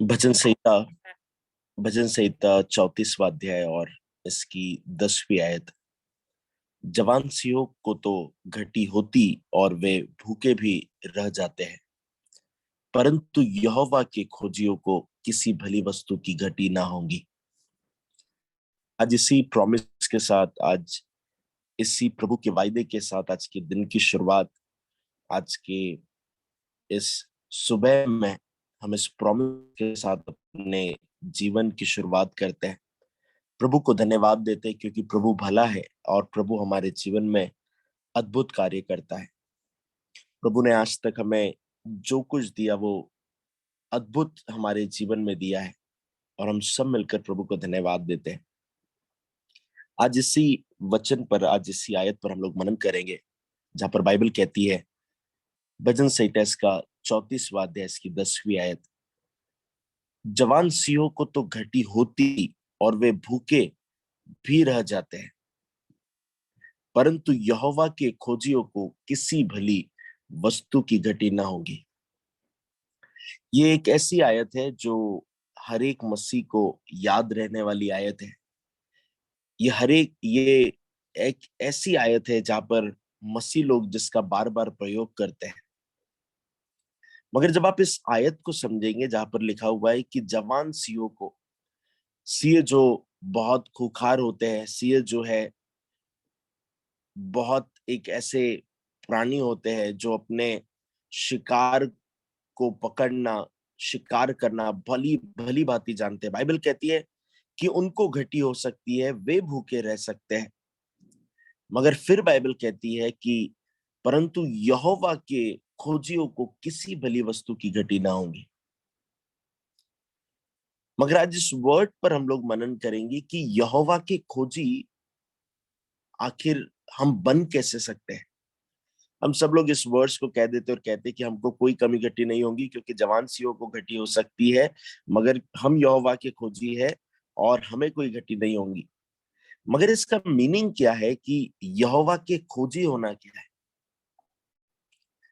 भजन संहिता 34वां अध्याय और इसकी 10वीं आयत। जवान सियों को तो घटी होती और वे भूखे भी रह जाते हैं, परंतु यहोवा के खोजियों को किसी भली वस्तु की घटी ना होगी। आज इसी प्रॉमिस के साथ, आज इसी प्रभु के वायदे के साथ आज के दिन की शुरुआत, आज के इस सुबह में हम इस प्रॉमिस के साथ अपने जीवन की शुरुआत करते हैं। प्रभु को धन्यवाद देते हैं क्योंकि प्रभु भला है और प्रभु हमारे जीवन में अद्भुत कार्य करता है। प्रभु ने आज तक हमें जो कुछ दिया वो अद्भुत हमारे जीवन में दिया है और हम सब मिलकर प्रभु को धन्यवाद देते हैं। आज इसी वचन पर, आज इसी आयत पर हम लोग मनन करेंगे, जहां पर बाइबल कहती है, भजन संहिता का 34वां अध्याय की 10वीं आयत। जवान सिंहों को तो घटी होती और वे भूखे भी रह जाते हैं, परंतु यहोवा के खोजियों को किसी भली वस्तु की घटी ना होगी। ये एक ऐसी आयत है जो हर एक मसीह को याद रहने वाली आयत है। ये एक ऐसी आयत है जहां पर मसीह लोग जिसका बार बार प्रयोग करते हैं। मगर जब आप इस आयत को समझेंगे, जहां पर लिखा हुआ है कि जवान सिंहों को, सिंह जो बहुत खूंखार होते हैं, सिंह जो है बहुत एक ऐसे प्राणी होते हैं जो अपने शिकार को पकड़ना, शिकार करना भली भली भांति जानते हैं। बाइबल कहती है कि उनको घटी हो सकती है, वे भूखे रह सकते हैं, मगर फिर बाइबल कहती है कि परंतु यहोवा के खोजियों को किसी भली वस्तु की घटी ना होगी। मगर आज इस वर्ड पर हम लोग मनन करेंगे कि यहोवा के खोजी आखिर हम बन कैसे सकते हैं। हम सब लोग इस वर्ड्स को कह देते और कहते कि हमको कोई कमी घटी नहीं होगी क्योंकि जवान सिंहों को घटी हो सकती है, मगर हम यहोवा के खोजी है और हमें कोई घटी नहीं होगी। मगर इसका मीनिंग क्या है कि यहोवा के खोजी होना क्या है?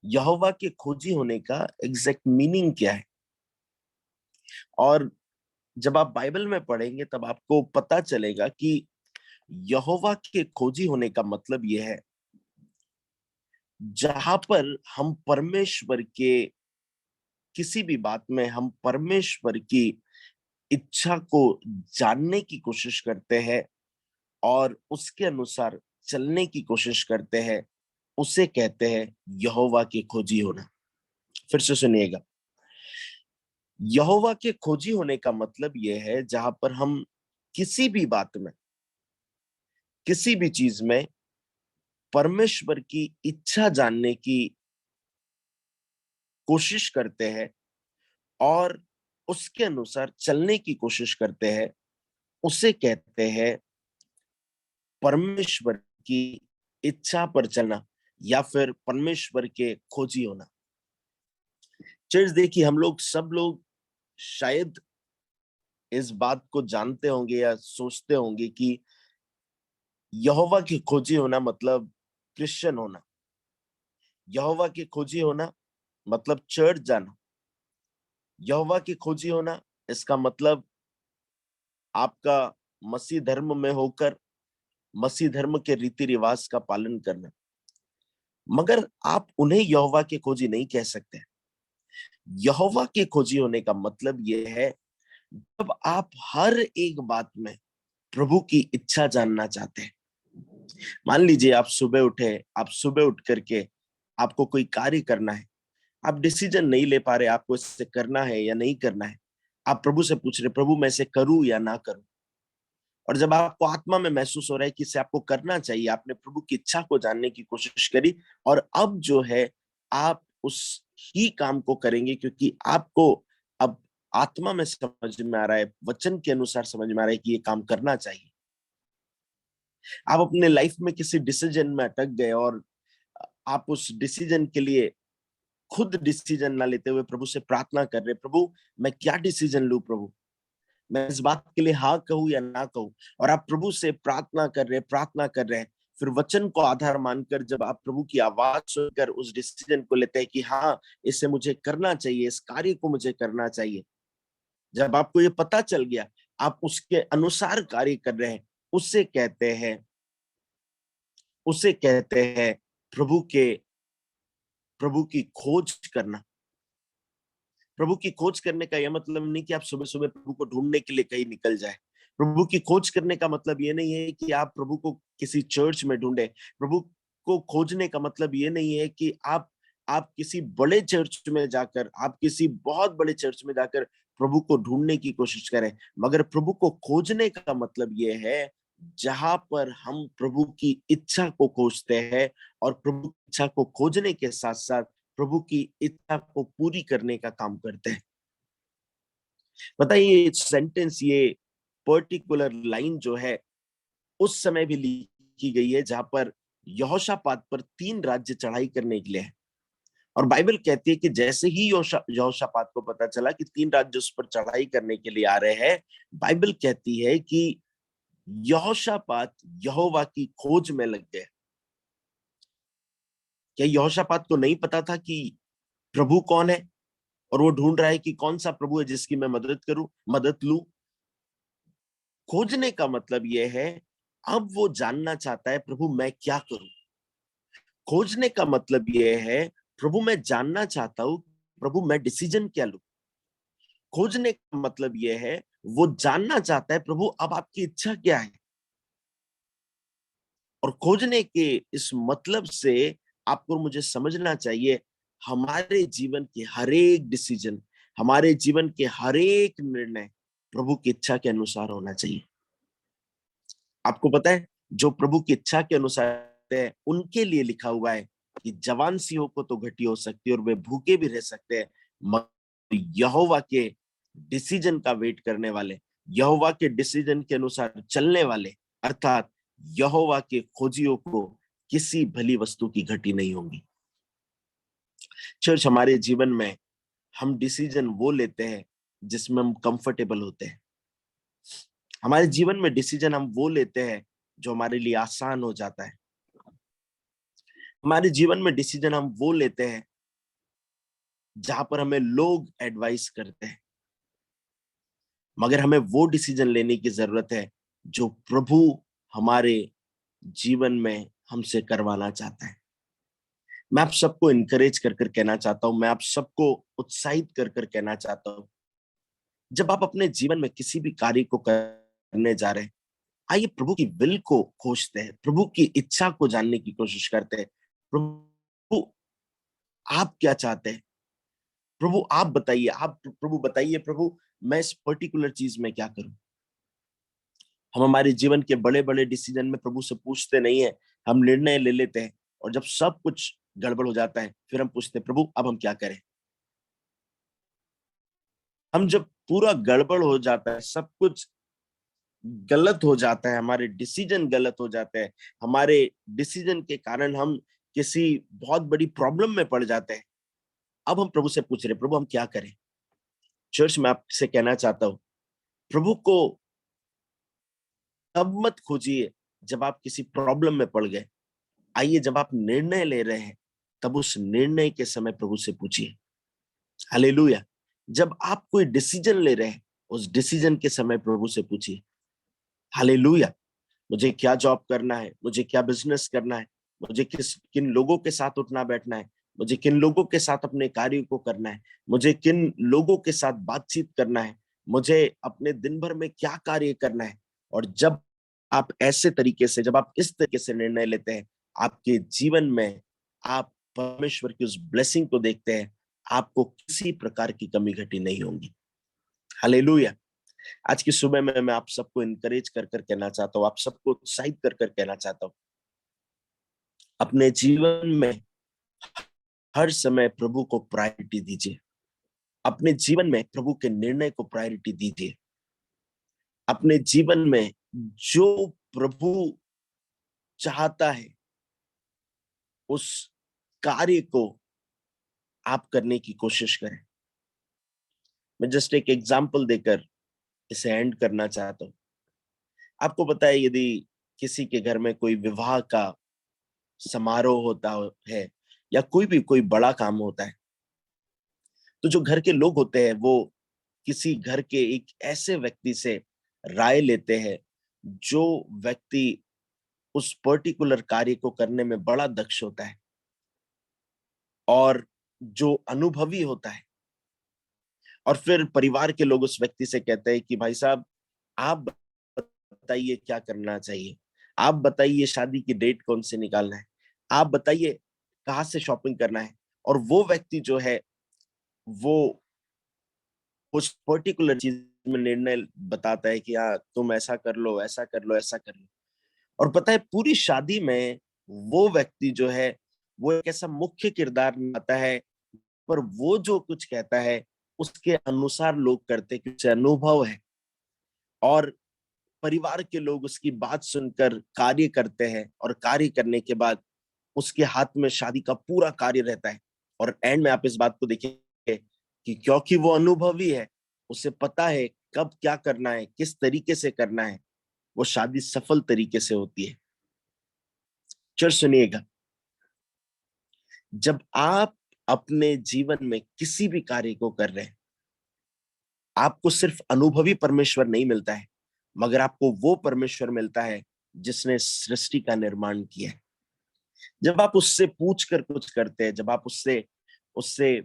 यहोवा के खोजी होने का एग्जैक्ट मीनिंग क्या है? और जब आप बाइबल में पढ़ेंगे तब आपको पता चलेगा कि यहोवा के खोजी होने का मतलब यह है, जहां पर हम परमेश्वर के किसी भी बात में हम परमेश्वर की इच्छा को जानने की कोशिश करते हैं और उसके अनुसार चलने की कोशिश करते हैं, उसे कहते हैं यहोवा के खोजी होना। फिर से सुनिएगा, यहोवा के खोजी होने का मतलब यह है जहां पर हम किसी भी बात में, किसी भी चीज में परमेश्वर की इच्छा जानने की कोशिश करते हैं और उसके अनुसार चलने की कोशिश करते हैं, उसे कहते हैं परमेश्वर की इच्छा पर चलना या फिर परमेश्वर के खोजी होना। चर्च देखिए, हम लोग सब लोग शायद इस बात को जानते होंगे या सोचते होंगे कि यहोवा की खोजी होना मतलब क्रिश्चियन होना, यहोवा की खोजी होना मतलब चर्च जाना, यहोवा की खोजी होना इसका मतलब आपका मसीह धर्म में होकर मसीह धर्म के रीति रिवाज का पालन करना। मगर आप उन्हें यहोवा के खोजी नहीं कह सकते। यहोवा के खोजी होने का मतलब यह है, जब आप हर एक बात में प्रभु की इच्छा जानना चाहते हैं। मान लीजिए आप सुबह उठे, आप सुबह उठ करके आपको कोई कार्य करना है, आप डिसीजन नहीं ले पा रहे आपको इसे करना है या नहीं करना है। आप प्रभु से पूछ रहे, प्रभु मैं इसे करूं या ना करूं। और जब आपको आत्मा में महसूस हो रहा है कि इसे आपको करना चाहिए, आपने प्रभु की इच्छा को जानने की कोशिश करी और अब जो है आप उस ही काम को करेंगे क्योंकि आपको अब आत्मा में समझ में आ रहा है, वचन के अनुसार समझ में आ रहा है कि ये काम करना चाहिए। आप अपने लाइफ में किसी डिसीजन में अटक गए और आप उस डिसीजन के लिए खुद डिसीजन ना लेते हुए प्रभु से प्रार्थना कर रहे, प्रभु मैं क्या डिसीजन लूं, प्रभु मैं इस बात के लिए हाँ कहूं या ना कहूं। और आप प्रभु से प्रार्थना कर रहे हैं, फिर वचन को आधार मानकर जब आप प्रभु की आवाज सुनकर उस डिसीजन को लेते हैं कि हाँ इसे मुझे करना चाहिए, इस कार्य को मुझे करना चाहिए, जब आपको ये पता चल गया, आप उसके अनुसार कार्य कर रहे हैं, उसे कहते हैं प्रभु के प्रभु की खोज करना। प्रभु की खोज करने का यह मतलब नहीं कि आप सुबह सुबह प्रभु को ढूंढने के लिए कहीं निकल जाए। प्रभु की खोज करने का मतलब ये नहीं है कि आप प्रभु को किसी चर्च में ढूंढे। प्रभु को खोजने का मतलब ये नहीं है कि आप किसी बड़े चर्च में जाकर, आप किसी बहुत बड़े चर्च में जाकर प्रभु को ढूंढने की कोशिश करें। मगर प्रभु को खोजने का मतलब ये है, जहां पर हम प्रभु की इच्छा को खोजते हैं और प्रभु की इच्छा को खोजने के साथ साथ प्रभु की इच्छा को पूरी करने का काम करते हैं। बताइए, सेंटेंस, ये पर्टिकुलर लाइन जो है उस समय भी लिखी गई है जहां पर यहोशापात पर 3 राज्य चढ़ाई करने के लिए है। और बाइबल कहती है कि जैसे ही यहोशापात को पता चला कि 3 राज्य उस पर चढ़ाई करने के लिए आ रहे हैं, बाइबल कहती है कि यहोशापात यहोवा की खोज में लग गए। क्या यहोशापात को नहीं पता था कि प्रभु कौन है? और वो ढूंढ रहा है कि कौन सा प्रभु है जिसकी मैं मदद लूं। खोजने का मतलब यह है, अब वो जानना चाहता है प्रभु मैं क्या करूं। खोजने का मतलब यह है, प्रभु मैं जानना चाहता हूं, प्रभु मैं डिसीजन क्या लूं। खोजने का मतलब यह है, वो जानना चाहता है प्रभु अब आपकी इच्छा क्या है। और खोजने के इस मतलब से आपको और मुझे समझना चाहिए, हमारे जीवन के हर एक डिसीजन, हमारे जीवन के हर एक निर्णय प्रभु की इच्छा के अनुसार होना चाहिए। आपको पता है, जो प्रभु की इच्छा के अनुसार है उनके लिए लिखा हुआ है कि जवान सिंहों को तो घटी हो सकती है और वे भूखे भी रह सकते हैं, मगर यहोवा के डिसीजन का वेट करने वाले, यहोवा के डिसीजन के अनुसार चलने वाले, अर्थात यहोवा के खोजियों को किसी भली वस्तु की घटी नहीं होगी। चर्च, हमारे जीवन में हम डिसीजन वो लेते हैं जिसमें हम कंफर्टेबल होते हैं। हमारे जीवन में डिसीजन हम वो लेते हैं जो हमारे लिए आसान हो जाता है। हमारे जीवन में डिसीजन हम वो लेते हैं जहां पर हमें लोग एडवाइस करते हैं। मगर हमें वो डिसीजन लेने की जरूरत है जो प्रभु हमारे जीवन में हमसे करवाना चाहता है। मैं आप सबको इनकरेज कर कर कहना चाहता हूं, मैं आप सबको उत्साहित कर कर कहना चाहता हूं, जब आप अपने जीवन में किसी भी कार्य को करने जा रहे हैं, आइए प्रभु की विल को खोजते हैं, प्रभु की इच्छा को जानने की कोशिश करते हैं। प्रभु आप क्या चाहते हैं? प्रभु आप बताइए, प्रभु बताइए, प्रभु मैं इस पर्टिकुलर चीज में क्या करूं। हम हमारे जीवन के बड़े बड़े डिसीजन में प्रभु से पूछते नहीं है, हम निर्णय ले लेते हैं और जब सब कुछ गड़बड़ हो जाता है फिर हम पूछते हैं प्रभु अब हम क्या करें। हम जब पूरा गड़बड़ हो जाता है, सब कुछ गलत हो जाता है, हमारे डिसीजन गलत हो जाते हैं, हमारे डिसीजन के कारण हम किसी बहुत बड़ी प्रॉब्लम में पड़ जाते हैं, अब हम प्रभु से पूछ रहे हैं प्रभु हम क्या करें। चर्च, मैं आपसे कहना चाहता हूं, प्रभु को तब मत खोजिए जब आप किसी प्रॉब्लम में पड़ गए। आइए, जब आप निर्णय ले रहे हैं तब उस निर्णय के समय प्रभु से पूछिए। हालेलुया। जब आप कोई डिसीजन ले रहे हैं उस डिसीजन के समय प्रभु से पूछिए। हालेलुया। मुझे क्या जॉब करना है, मुझे क्या बिजनेस करना है, मुझे किन लोगों के साथ उठना बैठना है, मुझे किन लोगों के साथ अपने कार्य को करना है, मुझे किन लोगों के साथ बातचीत करना है, मुझे अपने दिन भर में क्या कार्य करना है। और जब आप ऐसे तरीके से, जब आप इस तरीके से निर्णय लेते हैं, आपके जीवन में आप परमेश्वर की उस ब्लेसिंग को देखते हैं, आपको किसी प्रकार की कमी घटी नहीं होगी। हालेलुया। आज की सुबह में मैं आप सबको इनकरेज कर कर कहना चाहता हूँ, आप सबको उत्साहित कर कर कहना चाहता हूँ, अपने जीवन में हर समय प्रभु को प्रायोरिटी दीजिए। अपने जीवन में प्रभु के निर्णय को प्रायोरिटी दीजिए। अपने जीवन में जो प्रभु चाहता है उस कार्य को आप करने की कोशिश करें। मैं जस्ट एक एग्जांपल देकर इसे एंड करना चाहता हूँ। आपको पता है, यदि किसी के घर में कोई विवाह का समारोह होता है या कोई भी कोई बड़ा काम होता है, तो जो घर के लोग होते हैं वो किसी घर के एक ऐसे व्यक्ति से राय लेते हैं जो व्यक्ति उस पर्टिकुलर कार्य को करने में बड़ा दक्ष होता है और जो अनुभवी होता है। और फिर परिवार के लोग उस व्यक्ति से कहते हैं कि भाई साहब, आप बताइए क्या करना चाहिए, आप बताइए शादी की डेट कौन से निकालना है, आप बताइए कहाँ से शॉपिंग करना है। और वो व्यक्ति जो है वो उस पर्टिकुलर चीज में निर्णय बताता है कि हाँ तुम ऐसा कर लो, ऐसा कर लो, ऐसा कर लो। और पता है पूरी शादी में वो व्यक्ति जो है वो एक ऐसा मुख्य किरदार निभाता है, पर वो जो कुछ कहता है उसके अनुसार लोग करते हैं कि उसे अनुभव है और परिवार के लोग उसकी बात सुनकर कार्य करते हैं और कार्य करने के बाद उसके हाथ में शादी का पूरा कार्य रहता है। और एंड में आप इस बात को देखिए कि क्योंकि वो अनुभवी है, उसे पता है कब क्या करना है, किस तरीके से करना है, वो शादी सफल तरीके से होती है। चर्च सुनिएगा, जब आप अपने जीवन में किसी भी कार्य को कर रहे हैं, आपको सिर्फ अनुभवी परमेश्वर नहीं मिलता है, मगर आपको वो परमेश्वर मिलता है जिसने सृष्टि का निर्माण किया है। जब आप उससे पूछ कर कुछ करते हैं, जब आप उससे उससे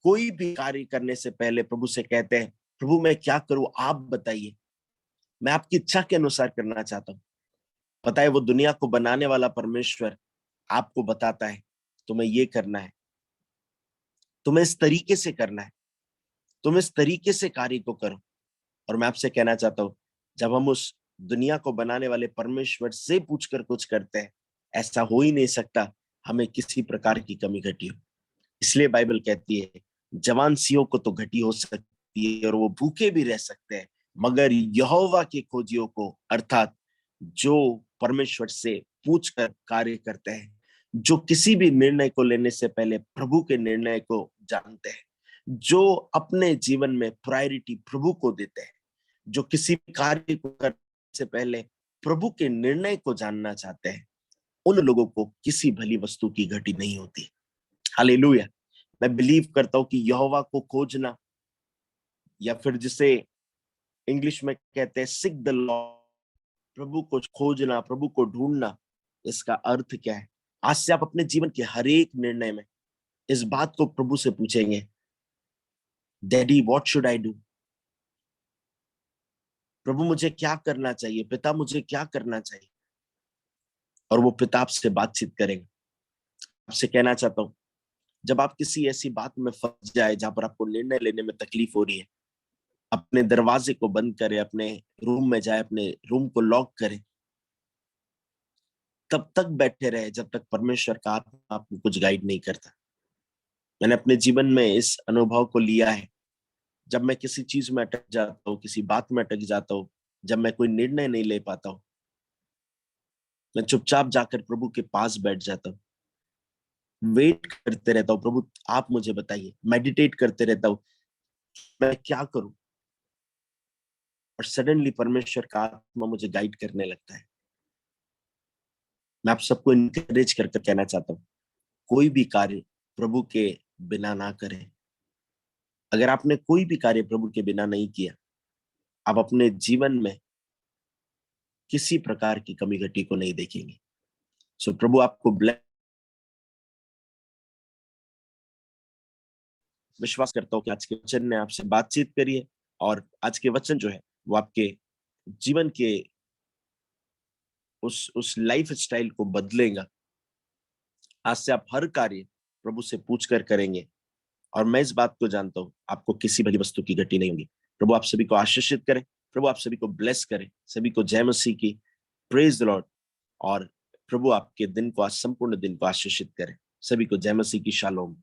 कोई भी कार्य करने से पहले प्रभु से कहते हैं, प्रभु मैं क्या करूं, आप बताइए, मैं आपकी इच्छा के अनुसार करना चाहता हूं। पता है वो दुनिया को बनाने वाला परमेश्वर आपको बताता है तुम्हें ये करना है, तुम्हें इस तरीके से करना है, तुम इस तरीके से कार्य को करो। और मैं आपसे कहना चाहता हूं, जब हम उस दुनिया को बनाने वाले परमेश्वर से पूछकर कुछ करते हैं, ऐसा हो ही नहीं सकता हमें किसी प्रकार की कमी घटी हो। इसलिए बाइबल कहती है जवान सियों को तो घटी हो सकती है और वो भूखे भी रह सकते हैं, मगर यहोवा के खोजियों को, अर्थात जो परमेश्वर से पूछकर कार्य करते हैं, जो किसी भी निर्णय को लेने से पहले प्रभु के निर्णय को जानते हैं, जो अपने जीवन में प्रायोरिटी प्रभु को देते हैं, जो किसी भी कार्य को करने से पहले प्रभु के निर्णय को जानना चाहते हैं, उन लोगों को किसी भली वस्तु की घटी नहीं होती। हालेलुया। मैं बिलीव करता हूं कि यहोवा को खोजना, या फिर जिसे इंग्लिश में कहते हैं सीक द लॉर्ड, प्रभु को खोजना, प्रभु को ढूंढना, इसका अर्थ क्या है? आज से आप अपने जीवन के हर एक निर्णय में इस बात को प्रभु से पूछेंगे, daddy what should I do, प्रभु मुझे क्या करना चाहिए, पिता मुझे क्या करना चाहिए। और वो पिता आपसे बातचीत करेंगे। आपसे कहना चाहता हूं, जब आप किसी ऐसी बात में फंस जाए जहां पर आपको निर्णय लेने में तकलीफ हो रही है, अपने दरवाजे को बंद करें, अपने रूम में जाए, अपने रूम को लॉक करें, तब तक बैठे रहे जब तक परमेश्वर का आत्मा आपको कुछ गाइड नहीं करता। मैंने अपने जीवन में इस अनुभव को लिया है। जब मैं किसी चीज में अटक जाता हूँ, किसी बात में अटक जाता हूँ, जब मैं कोई निर्णय नहीं ले पाता हूँ, मैं चुपचाप जाकर प्रभु के पास बैठ जाता हूँ, वेट करते रहता हूँ, प्रभु आप मुझे बताइए, मेडिटेट करते रहता हूँ मैं क्या करूं। और सडनली परमेश्वर का आत्मा मुझे गाइड करने लगता है। मैं आप सबको इनकरेज करके कहना चाहता हूँ, कोई भी कार्य प्रभु के बिना ना करें। अगर आपने कोई भी कार्य प्रभु के बिना नहीं किया, आप अपने जीवन में किसी प्रकार की कमी घटी को नहीं देखेंगे। सो प्रभु आपको ब्लेस। विश्वास करता हूँ कि आज के वचन ने आपसे बातचीत करी है और आज के वचन जो है वो आपके जीवन के उस लाइफ स्टाइल को बदलेगा। आज से आप हर कार्य प्रभु से पूछ कर करेंगे और मैं इस बात को जानता हूं, आपको किसी भली वस्तु की घटी नहीं होगी। प्रभु आप सभी को आशीषित करे, प्रभु आप सभी को ब्लेस करे, सभी को जय मसीह की। Praise the Lord. और प्रभु आपके दिन को, आज संपूर्ण दिन को आशीषित करे। सभी को जय मसीह की शालोम।